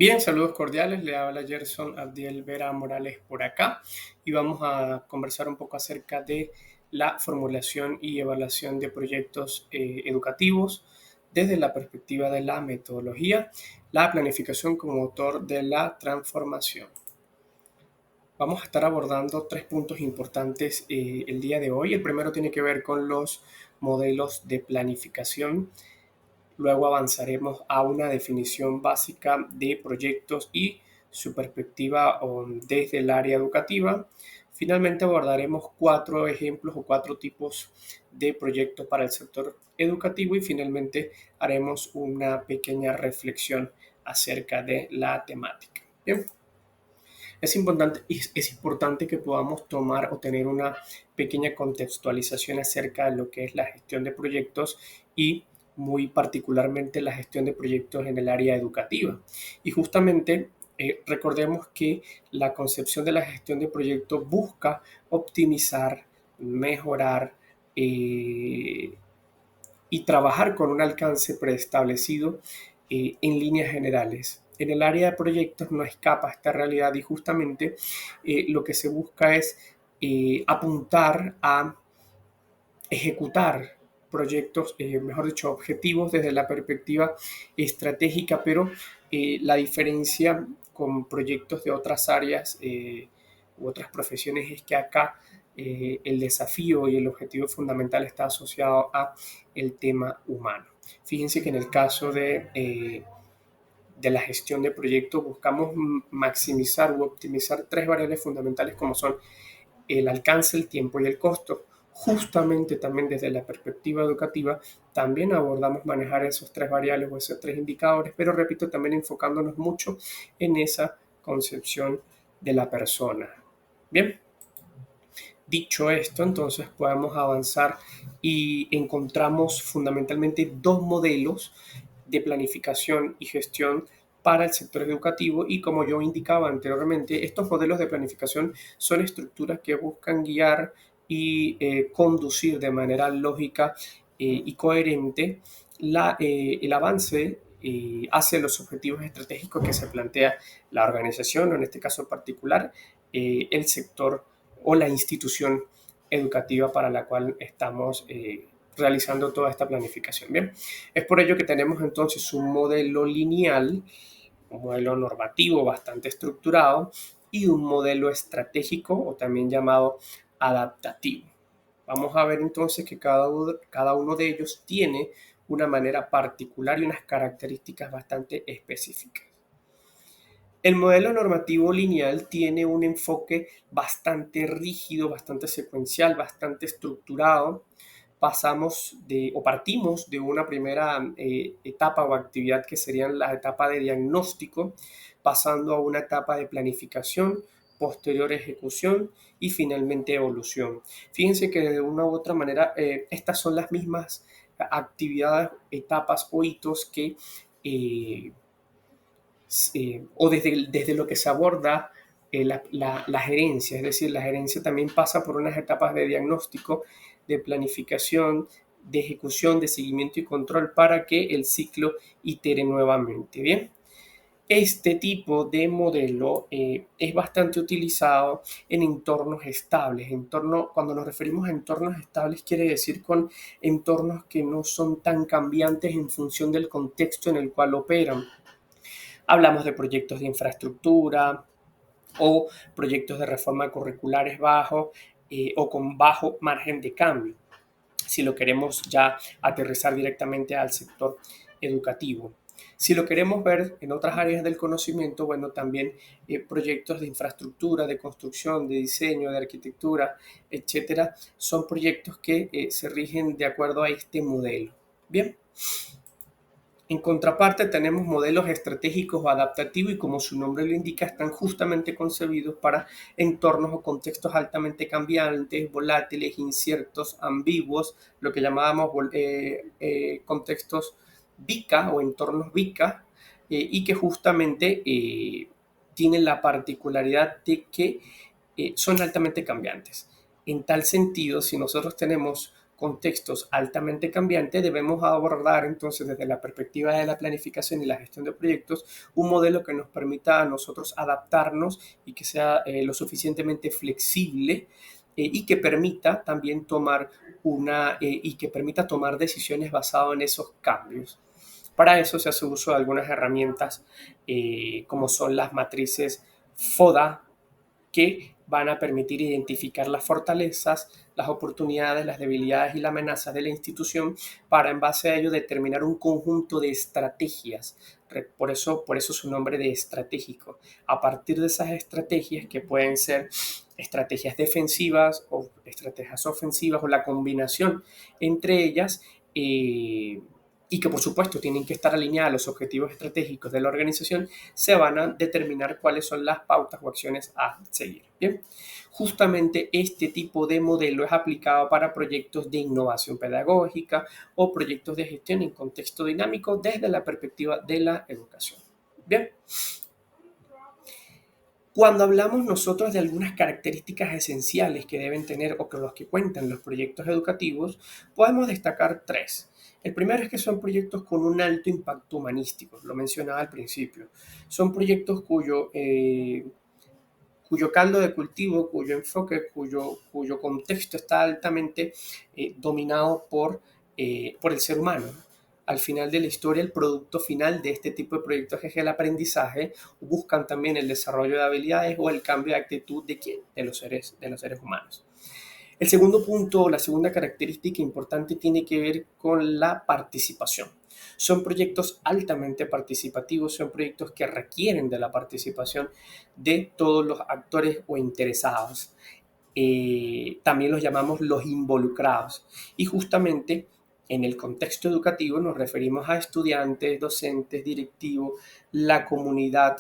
Bien, saludos cordiales. Le habla Gerson Abdiel Vera Morales por acá y vamos a conversar un poco acerca de la formulación y evaluación de proyectos educativos desde la perspectiva de la metodología, la planificación como motor de la transformación. Vamos a estar abordando tres puntos importantes el día de hoy. El primero tiene que ver con los modelos de planificación. Luego avanzaremos a una definición básica de proyectos y su perspectiva desde el área educativa. Finalmente abordaremos cuatro ejemplos o cuatro tipos de proyectos para el sector educativo y finalmente haremos una pequeña reflexión acerca de la temática. Bien. Es importante que podamos tomar o tener una pequeña contextualización acerca de lo que es la gestión de proyectos y muy particularmente la gestión de proyectos en el área educativa. Y justamente recordemos que la concepción de la gestión de proyectos busca optimizar, mejorar y trabajar con un alcance preestablecido en líneas generales. En el área de proyectos no escapa esta realidad y justamente lo que se busca es apuntar a ejecutar proyectos, mejor dicho, objetivos desde la perspectiva estratégica, pero la diferencia con proyectos de otras áreas u otras profesiones es que acá el desafío y el objetivo fundamental está asociado a el tema humano. Fíjense que en el caso de la gestión de proyectos buscamos maximizar u optimizar tres variables fundamentales como son el alcance, el tiempo y el costo. Justamente también desde la perspectiva educativa, también abordamos manejar esos tres variables o esos tres indicadores, pero repito, también enfocándonos mucho en esa concepción de la persona. Bien, dicho esto, entonces podemos avanzar y encontramos fundamentalmente dos modelos de planificación y gestión para el sector educativo y como yo indicaba anteriormente, estos modelos de planificación son estructuras que buscan guiar y conducir de manera lógica y coherente el avance hacia los objetivos estratégicos que se plantea la organización, o en este caso particular, el sector o la institución educativa para la cual estamos realizando toda esta planificación. Bien, es por ello que tenemos entonces un modelo lineal, un modelo normativo bastante estructurado y un modelo estratégico o también llamado adaptativo. Vamos a ver entonces que cada uno de ellos tiene una manera particular y unas características bastante específicas. El modelo normativo lineal tiene un enfoque bastante rígido, bastante secuencial, bastante estructurado. Partimos de una primera etapa o actividad que sería la etapa de diagnóstico, pasando a una etapa de planificación, posterior ejecución y finalmente evolución. Fíjense que de una u otra manera estas son las mismas actividades, etapas o hitos que o desde lo que se aborda la gerencia, es decir, la gerencia también pasa por unas etapas de diagnóstico, de planificación, de ejecución, de seguimiento y control para que el ciclo itere nuevamente. Bien, este tipo de modelo es bastante utilizado en entornos estables. Cuando nos referimos a entornos estables, quiere decir con entornos que no son tan cambiantes en función del contexto en el cual operan. Hablamos de proyectos de infraestructura o proyectos de reforma curriculares bajos o con bajo margen de cambio, si lo queremos ya aterrizar directamente al sector educativo. Si lo queremos ver en otras áreas del conocimiento, bueno, también proyectos de infraestructura, de construcción, de diseño, de arquitectura, etcétera, son proyectos que se rigen de acuerdo a este modelo. Bien. En contraparte tenemos modelos estratégicos o adaptativos y como su nombre lo indica están justamente concebidos para entornos o contextos altamente cambiantes, volátiles, inciertos, ambiguos, lo que llamábamos contextos VICA o entornos VICA y que justamente tienen la particularidad de que son altamente cambiantes. En tal sentido, si nosotros tenemos contextos altamente cambiantes, debemos abordar entonces desde la perspectiva de la planificación y la gestión de proyectos un modelo que nos permita a nosotros adaptarnos y que sea lo suficientemente flexible y que permita también tomar decisiones basadas en esos cambios. Para eso se hace uso de algunas herramientas como son las matrices FODA, que van a permitir identificar las fortalezas, las oportunidades, las debilidades y las amenazas de la institución para en base a ello determinar un conjunto de estrategias. Por eso su nombre de estratégico. A partir de esas estrategias, que pueden ser estrategias defensivas o estrategias ofensivas o la combinación entre ellas, y que por supuesto tienen que estar alineadas a los objetivos estratégicos de la organización, se van a determinar cuáles son las pautas o acciones a seguir. Bien, justamente este tipo de modelo es aplicado para proyectos de innovación pedagógica o proyectos de gestión en contexto dinámico desde la perspectiva de la educación. Bien, cuando hablamos nosotros de algunas características esenciales que deben tener o con los que cuentan los proyectos educativos, podemos destacar tres. El primero es que son proyectos con un alto impacto humanístico, lo mencionaba al principio. Son proyectos cuyo caldo de cultivo, cuyo enfoque, cuyo contexto está altamente dominado por el ser humano. Al final de la historia, el producto final de este tipo de proyectos es el aprendizaje, buscan también el desarrollo de habilidades o el cambio de actitud de quién, de los seres humanos. El segundo punto, la segunda característica importante tiene que ver con la participación. Son proyectos altamente participativos, son proyectos que requieren de la participación de todos los actores o interesados. También los llamamos los involucrados. Y justamente en el contexto educativo nos referimos a estudiantes, docentes, directivos, la comunidad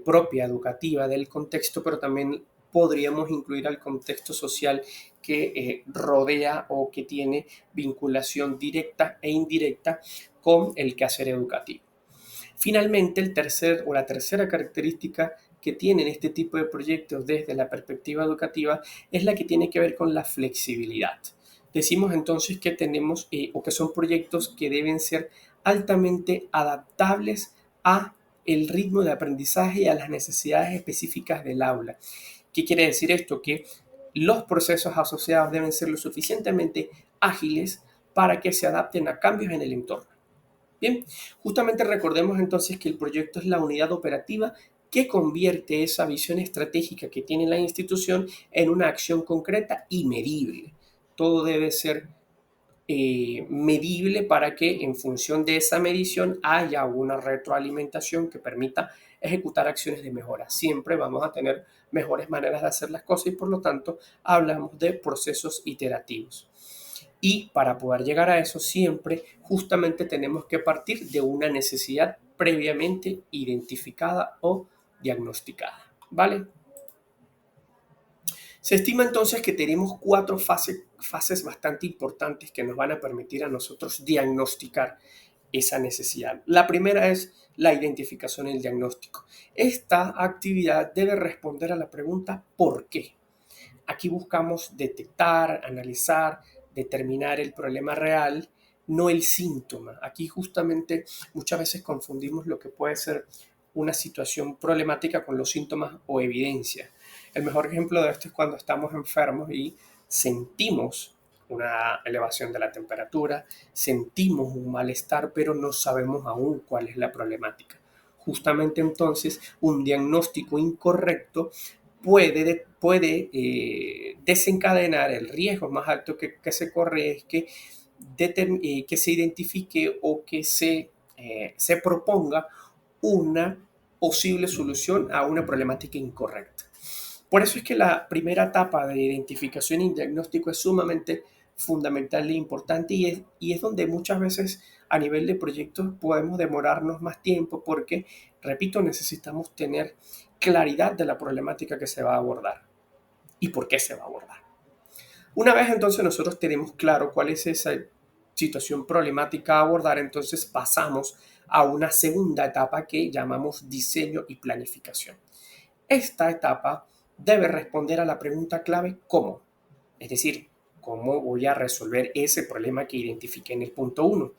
propia educativa del contexto, pero también podríamos incluir al contexto social que rodea o que tiene vinculación directa e indirecta con el quehacer educativo. Finalmente, la tercera característica que tienen este tipo de proyectos desde la perspectiva educativa es la que tiene que ver con la flexibilidad. Decimos entonces que tenemos o que son proyectos que deben ser altamente adaptables a el ritmo de aprendizaje y a las necesidades específicas del aula. ¿Qué quiere decir esto? Que los procesos asociados deben ser lo suficientemente ágiles para que se adapten a cambios en el entorno. Bien, justamente recordemos entonces que el proyecto es la unidad operativa que convierte esa visión estratégica que tiene la institución en una acción concreta y medible. Todo debe ser medible para que en función de esa medición haya una retroalimentación que permita ejecutar acciones de mejora. Siempre vamos a tener mejores maneras de hacer las cosas y por lo tanto hablamos de procesos iterativos. Y para poder llegar a eso siempre justamente tenemos que partir de una necesidad previamente identificada o diagnosticada. ¿Vale? Se estima entonces que tenemos cuatro fases bastante importantes que nos van a permitir a nosotros diagnosticar esa necesidad. La primera es la identificación y el diagnóstico. Esta actividad debe responder a la pregunta ¿por qué? Aquí buscamos detectar, analizar, determinar el problema real, no el síntoma. Aquí justamente muchas veces confundimos lo que puede ser una situación problemática con los síntomas o evidencia. El mejor ejemplo de esto es cuando estamos enfermos y sentimos una elevación de la temperatura, sentimos un malestar, pero no sabemos aún cuál es la problemática. Justamente entonces un diagnóstico incorrecto puede desencadenar el riesgo más alto que se corre es que se identifique o que se proponga una posible solución a una problemática incorrecta. Por eso es que la primera etapa de identificación y diagnóstico es sumamente fundamental e importante y es donde muchas veces a nivel de proyectos podemos demorarnos más tiempo porque, repito, necesitamos tener claridad de la problemática que se va a abordar y por qué se va a abordar. Una vez entonces nosotros tenemos claro cuál es esa situación problemática a abordar, entonces pasamos a una segunda etapa que llamamos diseño y planificación. Esta etapa debe responder a la pregunta clave ¿cómo? Es decir, cómo voy a resolver ese problema que identifiqué en el punto 1.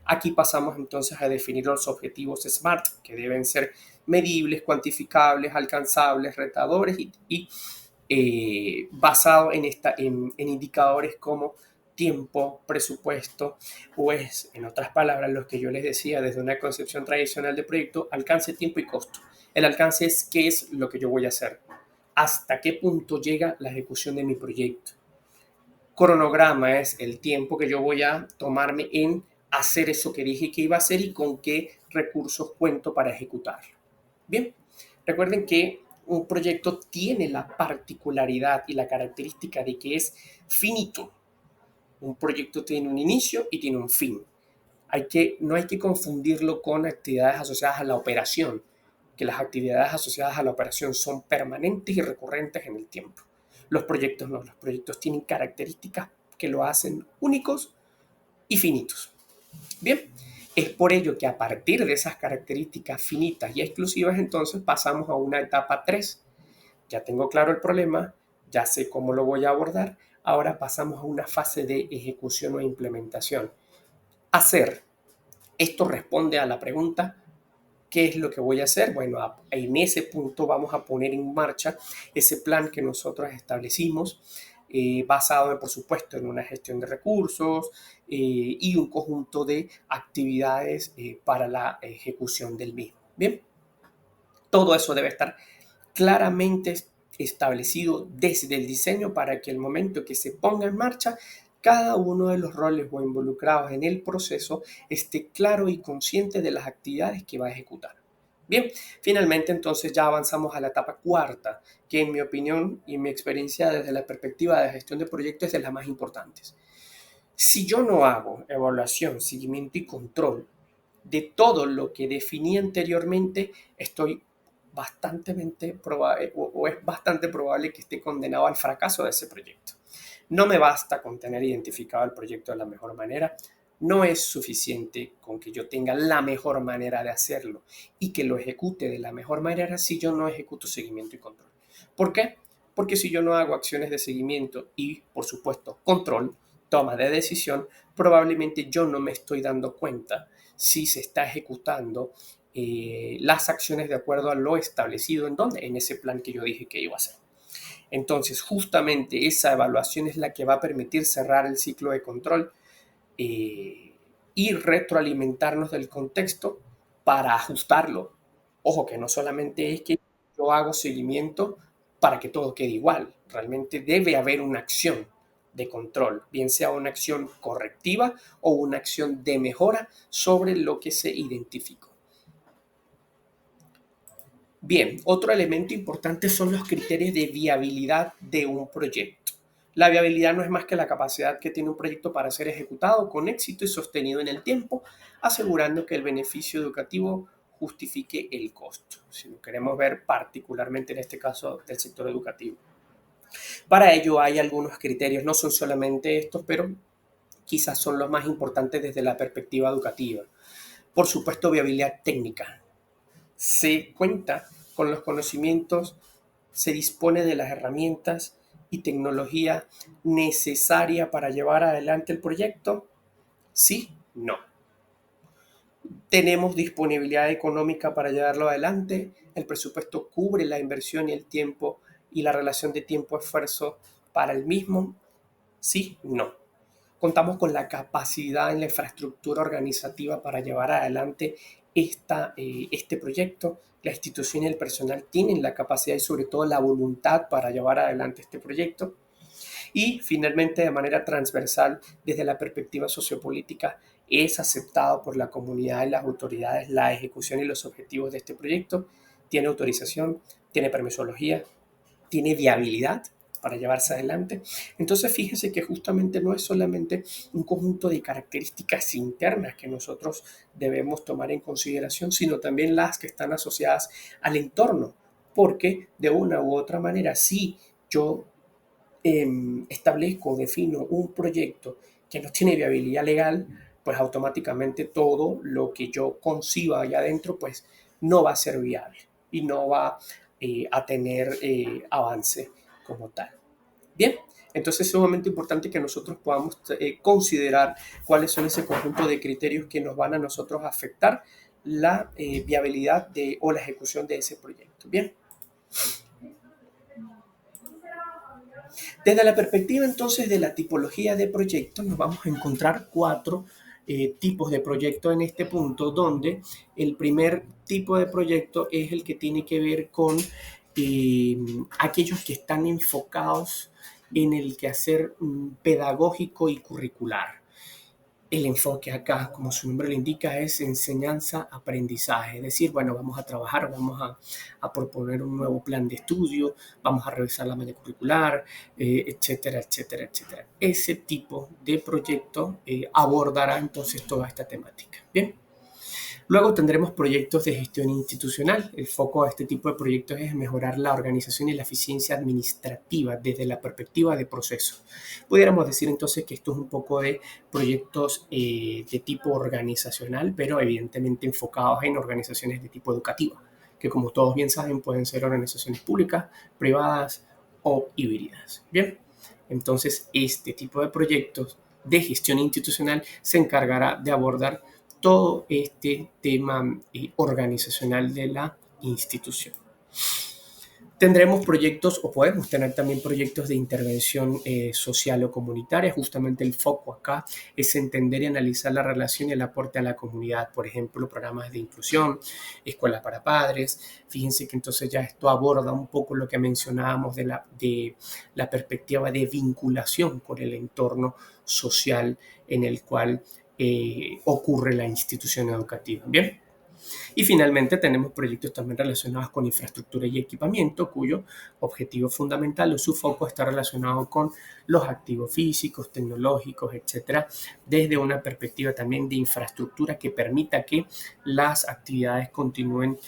Aquí pasamos entonces a definir los objetivos SMART, que deben ser medibles, cuantificables, alcanzables, retadores y basado en indicadores como tiempo, presupuesto, o es, en otras palabras, lo que yo les decía desde una concepción tradicional de proyecto, alcance, tiempo y costo. El alcance es qué es lo que yo voy a hacer, hasta qué punto llega la ejecución de mi proyecto. Cronograma es el tiempo que yo voy a tomarme en hacer eso que dije que iba a hacer y con qué recursos cuento para ejecutarlo. Bien, recuerden que un proyecto tiene la particularidad y la característica de que es finito. Un proyecto tiene un inicio y tiene un fin. No hay que confundirlo con actividades asociadas a la operación, que las actividades asociadas a la operación son permanentes y recurrentes en el tiempo. Los proyectos no, los proyectos tienen características que lo hacen únicos y finitos. Bien, es por ello que a partir de esas características finitas y exclusivas, entonces pasamos a una etapa 3. Ya tengo claro el problema, ya sé cómo lo voy a abordar, ahora pasamos a una fase de ejecución o implementación. Hacer. Esto responde a la pregunta, ¿qué es lo que voy a hacer? Bueno, en ese punto vamos a poner en marcha ese plan que nosotros establecimos, basado, por supuesto, en una gestión de recursos y un conjunto de actividades para la ejecución del mismo. Bien, todo eso debe estar claramente establecido desde el diseño para que el momento que se ponga en marcha, cada uno de los roles o involucrados en el proceso esté claro y consciente de las actividades que va a ejecutar. Bien, finalmente entonces ya avanzamos a la etapa cuarta, que en mi opinión y en mi experiencia desde la perspectiva de gestión de proyectos es de las más importantes. Si yo no hago evaluación, seguimiento y control de todo lo que definí anteriormente, estoy es bastante probable que esté condenado al fracaso de ese proyecto. No me basta con tener identificado el proyecto de la mejor manera, no es suficiente con que yo tenga la mejor manera de hacerlo y que lo ejecute de la mejor manera si yo no ejecuto seguimiento y control. ¿Por qué? Porque si yo no hago acciones de seguimiento y, por supuesto, control, toma de decisión, probablemente yo no me estoy dando cuenta si se está ejecutando las acciones de acuerdo a lo establecido en ese plan que yo dije que iba a hacer. Entonces, justamente esa evaluación es la que va a permitir cerrar el ciclo de control y retroalimentarnos del contexto para ajustarlo. Ojo, que no solamente es que yo hago seguimiento para que todo quede igual, realmente debe haber una acción de control, bien sea una acción correctiva o una acción de mejora sobre lo que se identificó. Bien, otro elemento importante son los criterios de viabilidad de un proyecto. La viabilidad no es más que la capacidad que tiene un proyecto para ser ejecutado con éxito y sostenido en el tiempo, asegurando que el beneficio educativo justifique el costo, si lo queremos ver particularmente en este caso del sector educativo. Para ello hay algunos criterios, no son solamente estos, pero quizás son los más importantes desde la perspectiva educativa. Por supuesto, viabilidad técnica. Se cuenta con los conocimientos, se dispone de las herramientas y tecnología necesaria para llevar adelante el proyecto. Sí, no. Tenemos disponibilidad económica para llevarlo adelante. El presupuesto cubre la inversión y el tiempo y la relación de tiempo-esfuerzo para el mismo. Sí, no. Contamos con la capacidad en la infraestructura organizativa para llevar adelante este proyecto. La institución y el personal tienen la capacidad y sobre todo la voluntad para llevar adelante este proyecto. Y finalmente, de manera transversal, desde la perspectiva sociopolítica, es aceptado por la comunidad y las autoridades la ejecución y los objetivos de este proyecto. Tiene autorización, tiene permisología, tiene viabilidad para llevarse adelante. Entonces fíjense que justamente no es solamente un conjunto de características internas que nosotros debemos tomar en consideración, sino también las que están asociadas al entorno, porque de una u otra manera, si yo establezco o defino un proyecto que no tiene viabilidad legal, pues automáticamente todo lo que yo conciba allá adentro, pues no va a ser viable y no va a tener avance como tal. Bien, Entonces es sumamente importante que nosotros podamos considerar cuáles son ese conjunto de criterios que nos van a nosotros afectar la viabilidad o la ejecución de ese proyecto. Bien. Desde la perspectiva entonces de la tipología de proyectos, nos vamos a encontrar cuatro tipos de proyectos en este punto, donde el primer tipo de proyecto es el que tiene que ver con aquellos que están enfocados en el quehacer pedagógico y curricular. El enfoque acá, como su nombre lo indica, es enseñanza-aprendizaje. Es decir, bueno, vamos a trabajar, vamos a proponer un nuevo plan de estudio, vamos a revisar la malla curricular, etcétera, etcétera, etcétera. Ese tipo de proyecto abordará entonces toda esta temática. Bien. Luego tendremos proyectos de gestión institucional. El foco de este tipo de proyectos es mejorar la organización y la eficiencia administrativa desde la perspectiva de procesos. Pudiéramos decir entonces que esto es un poco de proyectos de tipo organizacional, pero evidentemente enfocados en organizaciones de tipo educativo, que como todos bien saben pueden ser organizaciones públicas, privadas o híbridas. Bien, entonces este tipo de proyectos de gestión institucional se encargará de abordar todo este tema organizacional de la institución. Tendremos proyectos o podemos tener también proyectos de intervención social o comunitaria. Justamente el foco acá es entender y analizar la relación y el aporte a la comunidad. Por ejemplo, programas de inclusión, escuelas para padres. Fíjense que entonces ya esto aborda un poco lo que mencionábamos de la perspectiva de vinculación con el entorno social en el cual ocurre la institución educativa. Bien. Y finalmente tenemos proyectos también relacionados con infraestructura y equipamiento, cuyo objetivo fundamental o su foco está relacionado con los activos físicos, tecnológicos, etcétera, desde una perspectiva también de infraestructura que permita que las actividades continúen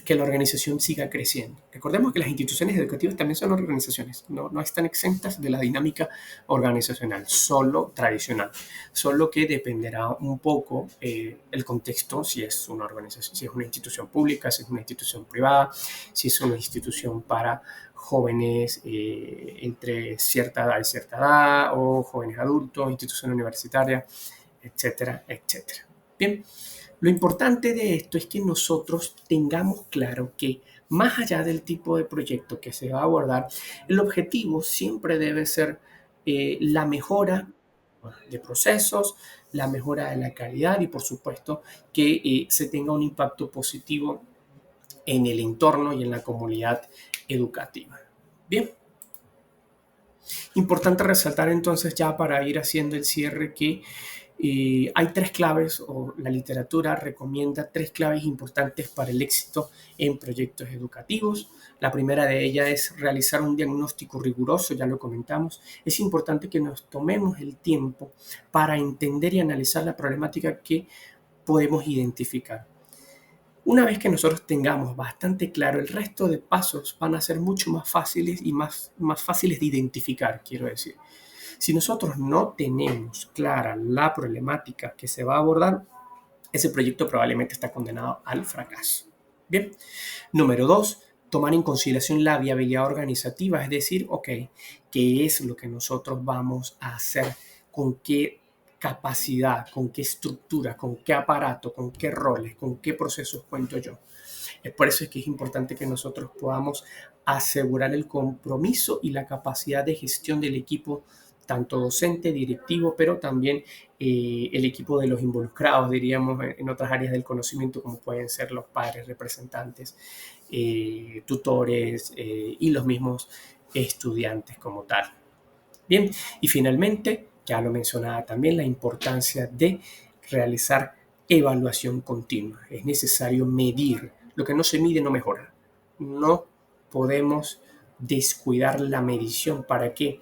que la organización siga creciendo. Recordemos que las instituciones educativas también son organizaciones, no están exentas de la dinámica organizacional, solo tradicional, solo que dependerá un poco el contexto, si es una organización, si es una institución pública, si es una institución privada, si es una institución para jóvenes entre cierta edad y cierta edad, o jóvenes adultos, institución universitaria, etcétera, etcétera. Bien. Lo importante de esto es que nosotros tengamos claro que más allá del tipo de proyecto que se va a abordar, el objetivo siempre debe ser la mejora de procesos, la mejora de la calidad y por supuesto que se tenga un impacto positivo en el entorno y en la comunidad educativa. Bien. Importante resaltar entonces ya para ir haciendo el cierre que hay tres claves, o la literatura recomienda tres claves importantes para el éxito en proyectos educativos. La primera de ellas es realizar un diagnóstico riguroso, ya lo comentamos. Es importante que nos tomemos el tiempo para entender y analizar la problemática que podemos identificar. Una vez que nosotros tengamos bastante claro, el resto de pasos van a ser mucho más fáciles y más fáciles de identificar, quiero decir. Si nosotros no tenemos clara la problemática que se va a abordar, ese proyecto probablemente está condenado al fracaso. Bien. Número 2, tomar en consideración la viabilidad organizativa, es decir, ok, ¿qué es lo que nosotros vamos a hacer? ¿Con qué capacidad? ¿Con qué estructura? ¿Con qué aparato? ¿Con qué roles? ¿Con qué procesos cuento yo? Es por eso que es importante que nosotros podamos asegurar el compromiso y la capacidad de gestión del equipo, tanto docente, directivo, pero también el equipo de los involucrados, diríamos, en otras áreas del conocimiento, como pueden ser los padres, representantes, tutores y los mismos estudiantes como tal. Bien, y finalmente, ya lo mencionaba también, la importancia de realizar evaluación continua. Es necesario medir. Lo que no se mide no mejora. No podemos descuidar la medición. ¿Para qué?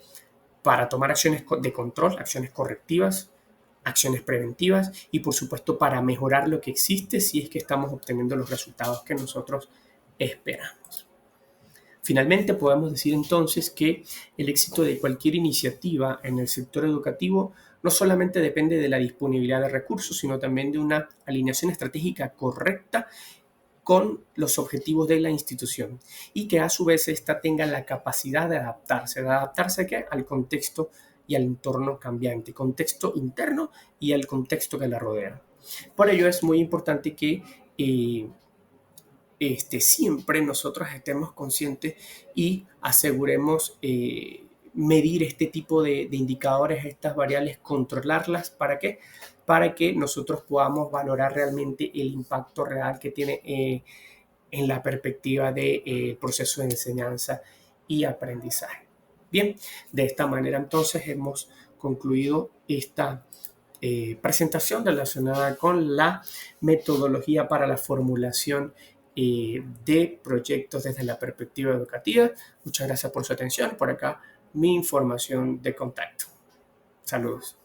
Para tomar acciones de control, acciones correctivas, acciones preventivas y por supuesto para mejorar lo que existe si es que estamos obteniendo los resultados que nosotros esperamos. Finalmente, podemos decir entonces que el éxito de cualquier iniciativa en el sector educativo no solamente depende de la disponibilidad de recursos, sino también de una alineación estratégica correcta con los objetivos de la institución y que a su vez ésta tenga la capacidad de adaptarse. ¿De adaptarse a qué? Al contexto y al entorno cambiante, contexto interno y al contexto que la rodea. Por ello es muy importante que siempre nosotros estemos conscientes y aseguremos medir este tipo de indicadores, estas variables, controlarlas. ¿Para qué? Para que nosotros podamos valorar realmente el impacto real que tiene en la perspectiva del proceso de enseñanza y aprendizaje. Bien, de esta manera entonces hemos concluido esta presentación relacionada con la metodología para la formulación de proyectos desde la perspectiva educativa. Muchas gracias por su atención. Por acá mi información de contacto. Saludos.